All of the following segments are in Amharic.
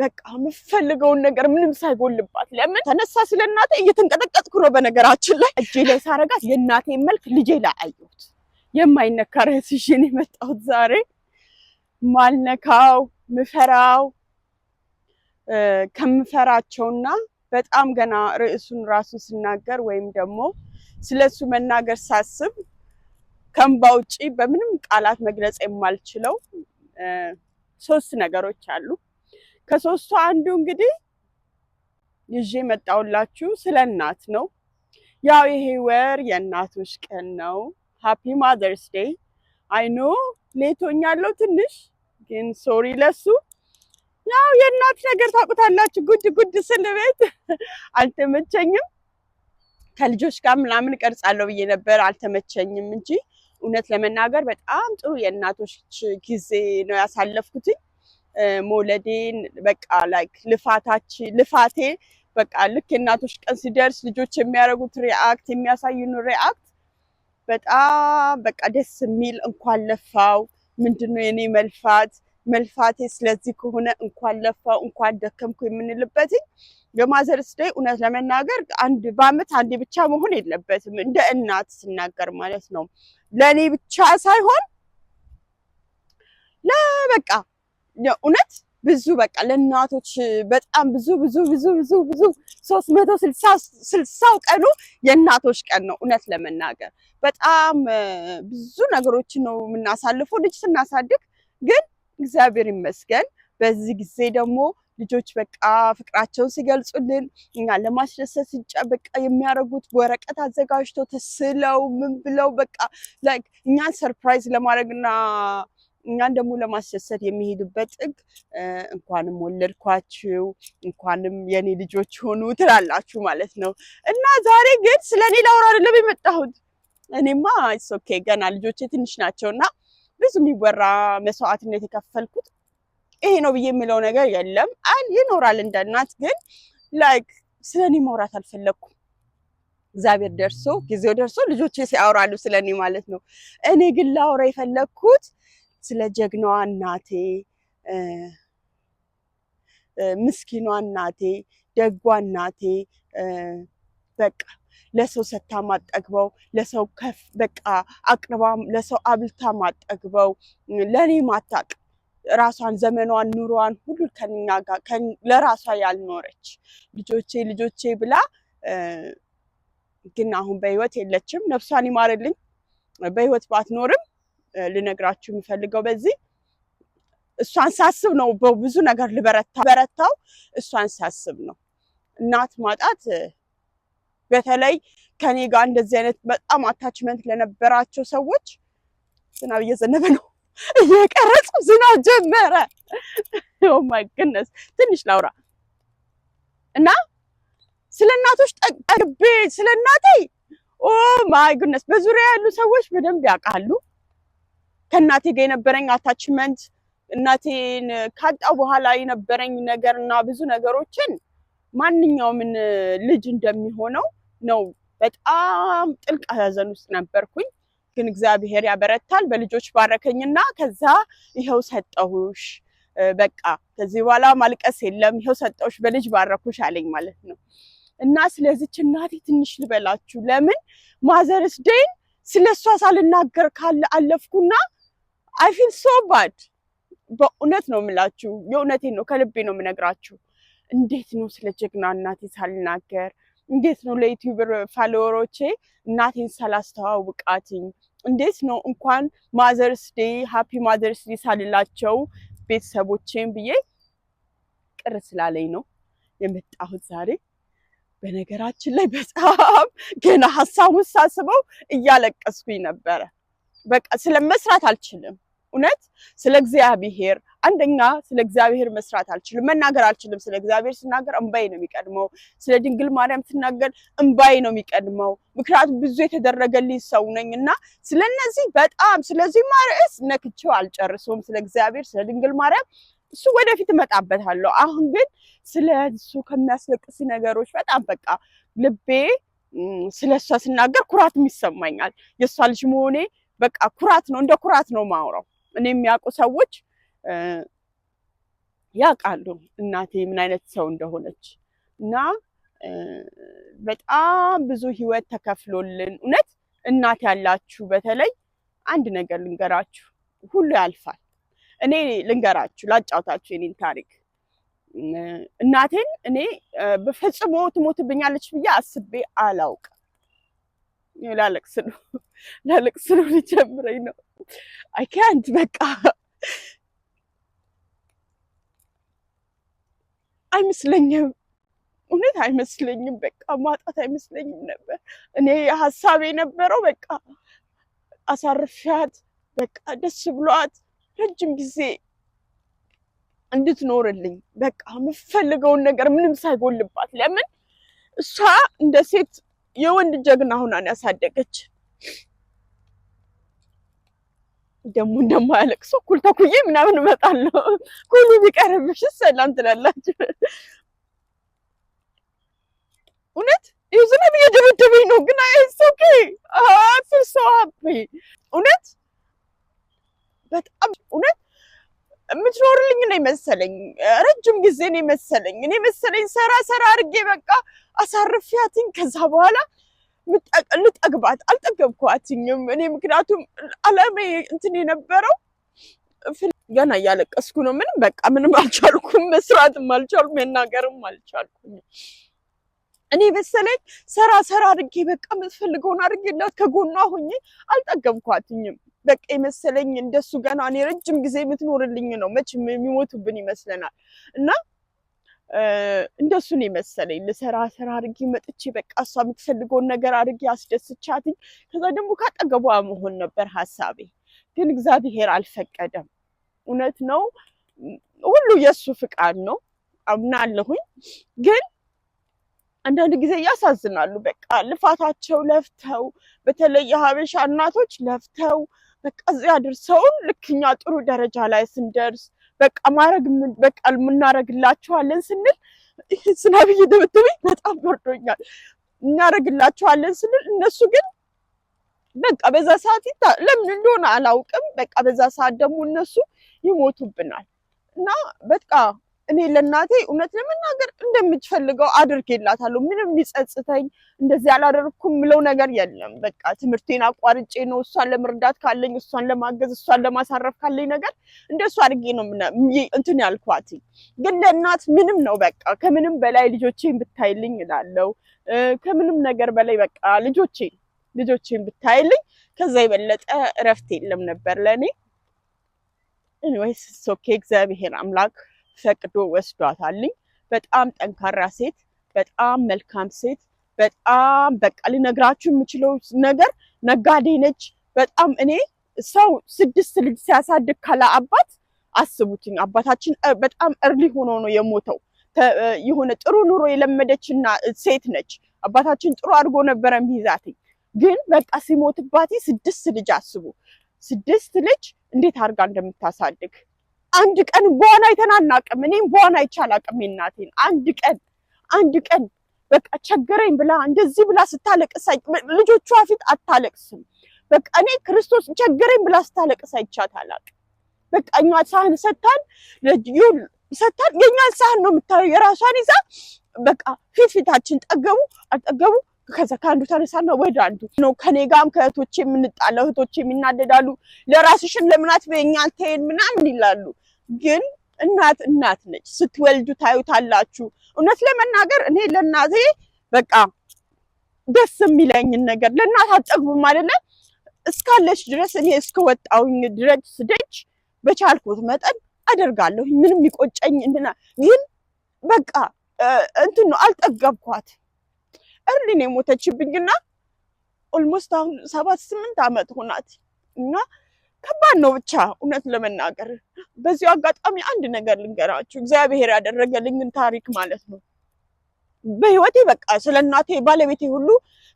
በቃ የምፈልገውን ነገር ምንም ሳይጎልባት ለምን ተነሳ ስለናቴ እየተንቀጠቀጥኩ ነው በነገራችን ላይ እጄ ላይ ሳረጋት የናቴን መልክ ልጄ ላይ አየሁት የማይነካ ርዕስ ይዤ ነው የመጣሁት ዛሬ ማልነካው ምፈራው ከምፈራቸውና በጣም ገና ርዕሱን ራሱ ስናገር ወይም ደግሞ ስለሱ መናገር ሳስብ ከእንባ ውጪ በምንም ቃላት መግለጽ የማልችለው ሶስት ነገሮች አሉ ከሶስቱ አንዱ እንግዲህ ይዤ መጣሁላችሁ ስለ እናት ነው ያው ይሄ ወር የእናቶች ቀን ነው ሃፒ ማዘርስ ዴይ አይ ኖ ሌቶኛለሁ ትንሽ ግን ሶሪ ለሱ ያው የእናት ነገር ታውቁታላችሁ ጉድ ስለቤት አልተመቸኝም ከልጆች ጋር ምናምን ቀርጻለሁ ብዬ ነበር አልተመቸኝም እንጂ እውነት ለመናገር በጣም ጥሩ የእናቶች ጊዜ ነው ያሳለፍኩት ሞለዴን በቃ ላይክ ልፋቴ በቃ ልክ የእናቶች ቀን ሲደርስ ልጆች የሚያደርጉት ሪአክት የሚያሳዩን ሪአክት በጣም በቃ ደስ የሚል እንኳን ለፋው ምንድነው የኔ መልፋቴ ስለዚህ ከሆነ እንኳን ለፋው እንኳን ደከምኩ የምንልበት የማዘርስ ዴይ እውነት ለመናገር አንድ በአመት አንዴ ብቻ መሆን የለበትም እንደ እናት ስናገር ማለት ነው ለኔ ብቻ ሳይሆን ለበቃ እውነት ብዙ በቃ ለእናቶች በጣም ብዙ 360 ቀኑ የእናቶች ቀን ነው እውነት ለመናገር በጣም ብዙ ነገሮች ነው የምናሳልፈው ልጅ ስናሳድግ ግን እግዚአብሔር ይመስገን በዚህ ጊዜ ደግሞ ልጆች በቃ ፍቅራቸውን ሲገልጹልን እኛ ለማስደሰት በቃ የሚያደርጉት ወረቀት አዘጋጅተው ተስለው ምን ብለው በቃ ላይክ እኛን ሰርፕራይዝ ለማድረግና እኛን ደግሞ ለማስደሰት የሚሄዱበት ጥግ እንኳንም ወለድኳችሁ እንኳንም የኔ ልጆች ሆኑ ትላላችሁ ማለት ነው እና ዛሬ ግን ስለኔ ላውራ አይደለም የመጣሁት እኔማ ኢትስ ኦኬ ገና ልጆቼ ትንሽ ናቸውና ብዙ የሚወራ መስዋዕትነት የከፈልኩት ይሄ ነው ብዬ የሚለው ነገር የለም ይኖራል እንደ እናት ግን ላይክ ስለኔ ማውራት አልፈለኩም እግዚአብሔር ደርሶ ጊዜው ደርሶ ልጆቼ ሲያወራሉ ስለኔ ማለት ነው እኔ ግን ላውራ የፈለኩት ስለ ጀግናዋ እናቴ ምስኪኗ እናቴ ደጓ እናቴ በቃ ለሰው ሰታ ማጠግበው ለሰው ከፍ በቃ አቅርባ ለሰው አብልታ ማጠግበው ለኔ ማታቅ ራሷን ዘመኗን ኑሯን ሁሉ ከኛ ጋር ለራሷ ያልኖረች ልጆቼ ብላ ግን አሁን በህይወት የለችም ነፍሷን ይማርልኝ በህይወት ባትኖርም ልነግራችሁ የምፈልገው በዚህ እሷን ሳስብ ነው በብዙ ነገር ልበረታው እሷን ሳስብ ነው እናት ማጣት በተለይ ከኔ ጋር እንደዚህ አይነት በጣም አታችመንት ለነበራቸው ሰዎች ዝናብ እየዘነበ ነው እየቀረጽ ዝናብ ጀመረ ኦ ማይ ጉድነስ ትንሽ ላውራ እና ስለ እናቶች ጠግቤ ስለ እናቴ ኦ ማይ ጉድነስ በዙሪያ ያሉ ሰዎች በደንብ ያውቃሉ ከእናቴ ጋር የነበረኝ አታችመንት እናቴን ካጣው በኋላ የነበረኝ ነገርና ብዙ ነገሮችን ማንኛውም ልጅ እንደሚሆነው ነው በጣም ጥልቅ ሐዘን ውስጥ ነበርኩኝ ግን እግዚአብሔር ያበረታል በልጆች ባረከኝና ከዛ ይሄው ሰጠሁሽ በቃ ከዚህ በኋላ ማልቀስ የለም ይሄው ሰጠሁሽ በልጅ ባረኩሽ አለኝ ማለት ነው እና ስለዚህች እናቴ ትንሽ ልበላችሁ ለምን ማዘርስ ዴይ ስለሷ ሳልናገር ካለ አለፍኩና I feel so bad በእውነት ነው የምላችሁ የእውነቴን ነው ከልቤ ነው የምነግራችሁ እንዴት ነው ስለ ጀግና እናቴ ሳልናገር እንዴት ነው ለዩቲዩበር ፋሎወሮቼ እናቴን ሳላስተዋውቃትኝ እንዴት ነው እንኳን ማዘርስ ዴይ ሃፒ ማዘርስ ዴይ ሳልላቸው ቤተሰቦቼን ብዬ ቅር ስላለኝ ነው የመጣሁት ዛሬ በነገራችን ላይ በጣም ገና ሐሳቡን ሳስበው እያለቀስኩኝ ነበር በቃ ስለመስራት አልችልም እውነት ስለ እግዚአብሔር አንደኛ ስለ እግዚአብሔር መስራት አልችልም መናገር አልችልም ስለ እግዚአብሔር ስናገር እንባይ ነው የሚቀድመው ስለ ድንግል ማርያም ስናገር እንባይ ነው የሚቀድመው ምክንያቱም ብዙ የተደረገልኝ ሰው ነኝና ስለነዚህ በጣም ስለዚህ ማርዕስ ነክቼው አልጨርሰውም ስለ እግዚአብሔር ስለ ድንግል ማርያም እሱ ወደፊት መጣበታለሁ አሁን ግን ስለሱ ከሚያስለቅስ ነገሮች በጣም በቃ ልቤ ስለሷ ስናገር ኩራት ይሰማኛል የሷ ልጅ መሆኔ በቃ ኩራት ነው እንደ ኩራት ነው ማውራው እኔ የሚያውቁ ሰዎች ያውቃሉ እናቴ ምን አይነት ሰው እንደሆነች እና በጣም ብዙ ህይወት ተከፍሎልን እውነት እናት ያላችሁ በተለይ አንድ ነገር ልንገራችሁ፣ ሁሉ ያልፋል። እኔ ልንገራችሁ ላጫውታችሁ የኔን ታሪክ። እናቴን እኔ በፈጽሞ ትሞትብኛለች ብዬ አስቤ አላውቅም። ላለቅስ ነው ሊጀምረኝ ነው። አይ ካንት በቃ አይመስለኝም፣ እውነት አይመስለኝም። በቃ ማጣት አይመስለኝም ነበር። እኔ ሀሳቤ የነበረው በቃ አሳርፊያት በቃ ደስ ብሏት ረጅም ጊዜ እንድትኖርልኝ በቃ የምፈልገውን ነገር ምንም ሳይጎልባት። ለምን እሷ እንደ ሴት የወንድ ጀግና ሆናን ያሳደገች። ደግሞ እንደማያለቅሰው እኩል ተኩዬ ምናምን እመጣለሁ። ኩሉ ቢቀርብሽ ሰላም ትላላችሁ። እውነት ይህ ዝናብ እየደበደበኝ ነው፣ ግን ኦኬ ሰው እውነት በጣም እውነት የምትኖርልኝ ነው የመሰለኝ። ረጅም ጊዜ ነው የመሰለኝ። እኔ መሰለኝ ሰራ አድርጌ በቃ አሳርፊያትኝ ከዛ በኋላ ልጠግባት አልጠገብኳትኝም። እኔ ምክንያቱም አላማዬ እንትን የነበረው ገና እያለቀስኩ ነው። ምንም አልቻልኩም፣ መስራትም አልቻልኩም፣ መናገርም አልቻልኩም። እኔ መሰለኝ ሰራ አድርጌ በቃ የምትፈልገውን አድርጌላት ከጎኗ ሆኜ አልጠገብኳትኝም። በቃ የመሰለኝ እንደሱ ገና እኔ ረጅም ጊዜ የምትኖርልኝ ነው። መቼም የሚሞቱብን ይመስለናል እና እንደሱ ነው የመሰለኝ። ልሰራ አድርጌ መጥቼ በቃ እሷ የምትፈልገውን ነገር አድርጌ አስደስቻትኝ ከዛ ደግሞ ካጠገቧ መሆን ነበር ሀሳቤ። ግን እግዚአብሔር አልፈቀደም። እውነት ነው፣ ሁሉ የእሱ ፍቃድ ነው አምናለሁኝ። ግን አንዳንድ ጊዜ ያሳዝናሉ። በቃ ልፋታቸው ለፍተው፣ በተለይ የሀበሻ እናቶች ለፍተው በቃ እዚያ አድርሰውን ልክኛ ጥሩ ደረጃ ላይ ስንደርስ በቃ በቃ እናረግላቸዋለን ስንል ዝናብ እየደበደበኝ በጣም በርዶኛል። እናረግላቸዋለን ስንል እነሱ ግን በቃ በዛ ሰዓት ለምን እንደሆነ አላውቅም። በቃ በዛ ሰዓት ደግሞ እነሱ ይሞቱብናል እና በቃ እኔ ለእናቴ እውነት ለመናገር እንደምትፈልገው አድርጌላታለሁ። ምንም የሚጸጽተኝ እንደዚህ አላደረኩም ምለው ነገር የለም። በቃ ትምህርቴን አቋርጬ ነው እሷን ለመርዳት ካለኝ፣ እሷን ለማገዝ፣ እሷን ለማሳረፍ ካለኝ ነገር እንደሱ አድርጌ ነው እንትን ያልኳት። ግን ለእናት ምንም ነው በቃ ከምንም በላይ ልጆቼን ብታይልኝ እላለሁ። ከምንም ነገር በላይ በቃ ልጆቼን ብታይልኝ ከዛ የበለጠ እረፍት የለም ነበር ለእኔ። ኤኒዌይስ ኦኬ፣ እግዚአብሔር አምላክ ፈቅዶ ወስዷታልኝ። በጣም ጠንካራ ሴት፣ በጣም መልካም ሴት፣ በጣም በቃ ልነግራችሁ የምችለው ነገር ነጋዴ ነች። በጣም እኔ ሰው 6 ልጅ ሲያሳድግ ካለ አባት አስቡትኝ። አባታችን በጣም እርሊ ሆኖ ነው የሞተው። የሆነ ጥሩ ኑሮ የለመደችና ሴት ነች። አባታችን ጥሩ አድርጎ ነበረ የሚይዛትኝ። ግን በቃ ሲሞትባት 6 ልጅ አስቡ። 6 ልጅ እንዴት አድርጋ እንደምታሳድግ አንድ ቀን በኋላ አይተናናቅም። እኔም በኋላ አይቻላቅም እናቴን አንድ ቀን በቃ ቸገረኝ ብላ እንደዚህ ብላ ስታለቅስ ልጆቿ ፊት አታለቅስም። በቃ እኔ ክርስቶስ ቸገረኝ ብላ ስታለቅስ አይቻት አላቅም። በቃ እኛ ሳህን ሰታን የኛን ሳህን ነው የምታየው፣ የራሷን ይዛ በቃ ፊታችን ጠገቡ አልጠገቡ ከዛ ከአንዱ ተነሳና ወደ አንዱ ነው። ከኔ ጋርም ከእህቶቼ የምንጣለው፣ እህቶቼ የሚናደዳሉ። ለራስሽን ለምናት በእኛ አልተይን ምናምን ይላሉ። ግን እናት ነች። ስትወልዱ ታዩታላችሁ። እውነት ለመናገር እኔ ለእናቴ በቃ ደስ የሚለኝን ነገር ለእናት አጠግቡም አይደለ እስካለች ድረስ እኔ እስከወጣውኝ ድረስ ደጅ በቻልኩት መጠን አደርጋለሁ። ምንም ይቆጨኝ ግን በቃ እንትን ነው አልጠገብኳት። እርሊ ነው የሞተችብኝና ኦልሞስት አሁን 7-8 ዓመት ሆናት እና ከባድ ነው ብቻ እውነት ለመናገር። በዚሁ አጋጣሚ አንድ ነገር ልንገራችሁ፣ እግዚአብሔር ያደረገልኝን ታሪክ ማለት ነው። በህይወቴ በቃ ስለናቴ ባለቤቴ ሁሉ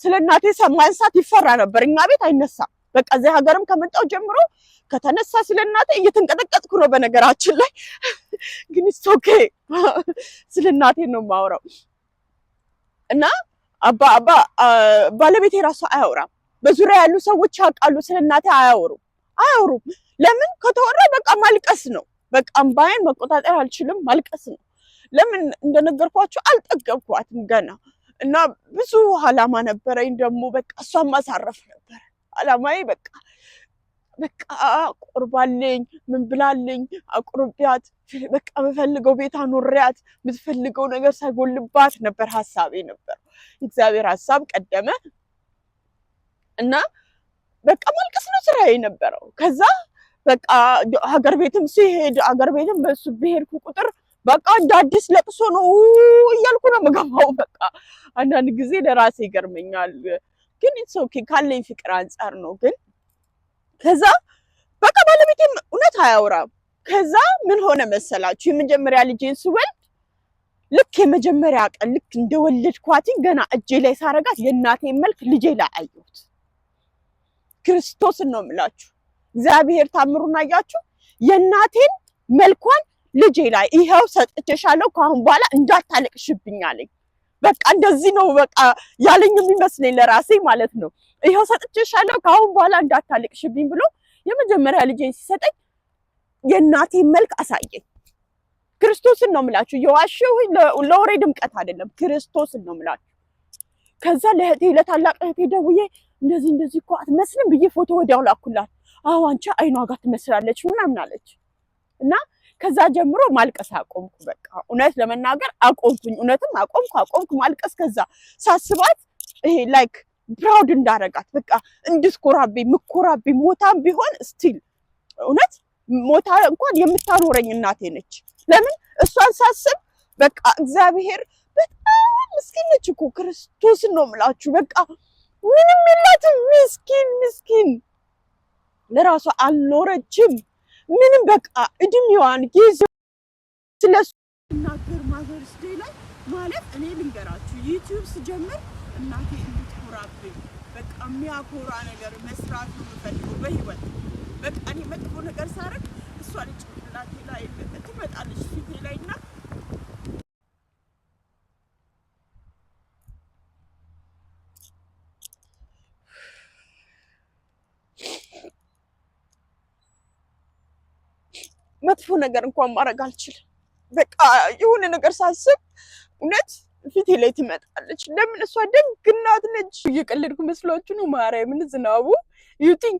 ስለናቴ ማንሳት ይፈራ ነበር። እኛ ቤት አይነሳም። በቃ እዚህ ሀገርም ከመጣው ጀምሮ ከተነሳ ስለናቴ እየተንቀጠቀጥኩ ነው በነገራችን ላይ። ግን ኦኬ ስለናቴ ነው የማወራው እና ባለቤቴ ራሱ አያወራም። በዙሪያ ያሉ ሰዎች ያውቃሉ፣ ስለናቴ አያወሩም። ለምን ከተወራ በቃ ማልቀስ ነው። በቃ እምባዬን መቆጣጠር አልችልም፣ ማልቀስ ነው። ለምን እንደነገርኳችሁ አልጠገብኳትም ገና እና ብዙ አላማ ነበረኝ ደግሞ በቃ እሷን ማሳረፍ ነበር አላማዬ። በቃ ቆርባልኝ ምን ብላልኝ አቁርቢያት በቃ በፈልገው ቤት አኖሪያት የምትፈልገው ነገር ሳይጎልባት ነበር ሀሳቤ ነበር። እግዚአብሔር ሀሳብ ቀደመ እና በቃ ማልቀስ ነው ስራዬ የነበረው። ከዛ በቃ ሀገር ቤትም ሲሄድ ሀገር ቤትም በሱ ብሄድኩ ቁጥር በቃ እንደ አዲስ ለቅሶ ነው እያልኩ ነው የምገባው። በቃ አንዳንድ ጊዜ ለራሴ ይገርመኛል፣ ግን ኢትስ ኦኬ ካለኝ ፍቅር አንጻር ነው። ግን ከዛ በቃ ባለቤቴም እውነት አያወራም። ከዛ ምን ሆነ መሰላችሁ? የመጀመሪያ ልጄን ስወልድ ልክ የመጀመሪያ ቀን ልክ እንደወለድኳትኝ ገና እጄ ላይ ሳረጋት የእናቴን መልክ ልጄ ላይ አየሁት። ክርስቶስን ነው የምላችሁ። እግዚአብሔር ታምሩን አያችሁ። የእናቴን መልኳን ልጄ ላይ ይኸው ሰጥቼሻለሁ፣ ከአሁን በኋላ እንዳታለቅሽብኝ አለኝ። በቃ እንደዚህ ነው በቃ ያለኝ የሚመስለኝ ለራሴ ማለት ነው። ይኸው ሰጥቼሻለሁ፣ ከአሁን በኋላ እንዳታለቅሽብኝ ብሎ የመጀመሪያ ልጄን ሲሰጠኝ የእናቴን መልክ አሳየኝ። ክርስቶስን ነው የምላችሁ። የዋሸሁኝ ለወሬ ድምቀት አይደለም፣ ክርስቶስን ነው የምላችሁ። ከዛ ለእህቴ ለታላቅ እህቴ ደውዬ እንደዚህ እኮ አትመስልም ብዬ ፎቶ ወዲያው ላኩላት። አዎ አንቺ አይኗ ጋር ትመስላለች ምናምን አለች። እና ከዛ ጀምሮ ማልቀስ አቆምኩ። በቃ እውነት ለመናገር አቆምኩኝ። እውነትም አቆምኩ ማልቀስ። ከዛ ሳስባት ይሄ ላይክ ፕራውድ እንዳረጋት በቃ እንድትኮራብኝ ምኮራብኝ ሞታም ቢሆን ስቲል እውነት ሞታ እንኳን የምታኖረኝ እናቴ ነች። ለምን እሷን ሳስብ በቃ እግዚአብሔር በጣም ምስኪን ነች እኮ ክርስቶስን ነው የምላችሁ። በቃ ምንም የላትም ምስኪን ለራሷ አልኖረችም ምንም። በቃ እድሜዋን ጊዜው ስለሱ እናገር ማዘርስ ዴይ ላይ ማለት እኔ ልንገራችሁ ዩቲዩብ ስጀምር እናቴ እንድትኮራብኝ በቃ የሚያኮራ ነገር መስራት ነው የምፈልገው በህይወት። በቃ እኔ መጥፎ ነገር ሳረግ እሷ ልጅ ጭንቅላቴ ላይ ትመጣለች ፊቴ ላይ እና መጥፎ ነገር እንኳን ማድረግ አልችልም። በቃ የሆነ ነገር ሳስብ እውነት ፊቴ ላይ ትመጣለች። ለምን እሷ ደግ እናት ነች። እየቀለድኩ መስሏችሁ ነው? ማርያምን ዝናቡ ዩቲንግ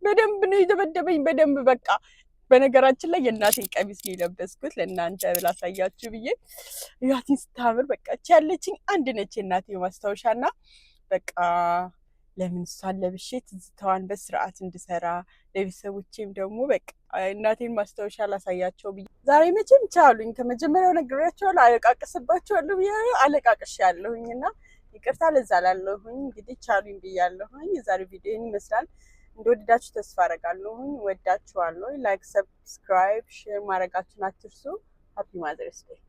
በደንብ ነው የደበደበኝ በደንብ በቃ። በነገራችን ላይ የእናቴን ቀሚስ ነው የለበስኩት ለእናንተ ላሳያችሁ ብዬ። ያቲን ስታምር በቃ ያለችኝ አንድ ነች የእናቴ ማስታወሻና በቃ ለምን እሷን ለብሼ ትዝታዋን በስርዓት እንድሰራ ለቤተሰቦቼም ደግሞ በቃ እናቴን ማስታወሻ ላሳያቸው ብዬ ዛሬ መቼም ቻሉኝ። ከመጀመሪያው ነግሬያቸዋለሁ፣ አለቃቅስባቸዋለሁ ብዬ አለቃቅሻለሁኝ እና ይቅርታ ለዛ ላለሁኝ። እንግዲህ ቻሉኝ ብያለሁኝ። የዛሬ ቪዲዮ ይመስላል። እንደወደዳችሁ ተስፋ አደርጋለሁኝ። ወዳችኋለሁ። ላይክ፣ ሰብስክራይብ፣ ሼር ማድረጋችሁን አትርሱ። ሃፒ ማዘርስ ዴይ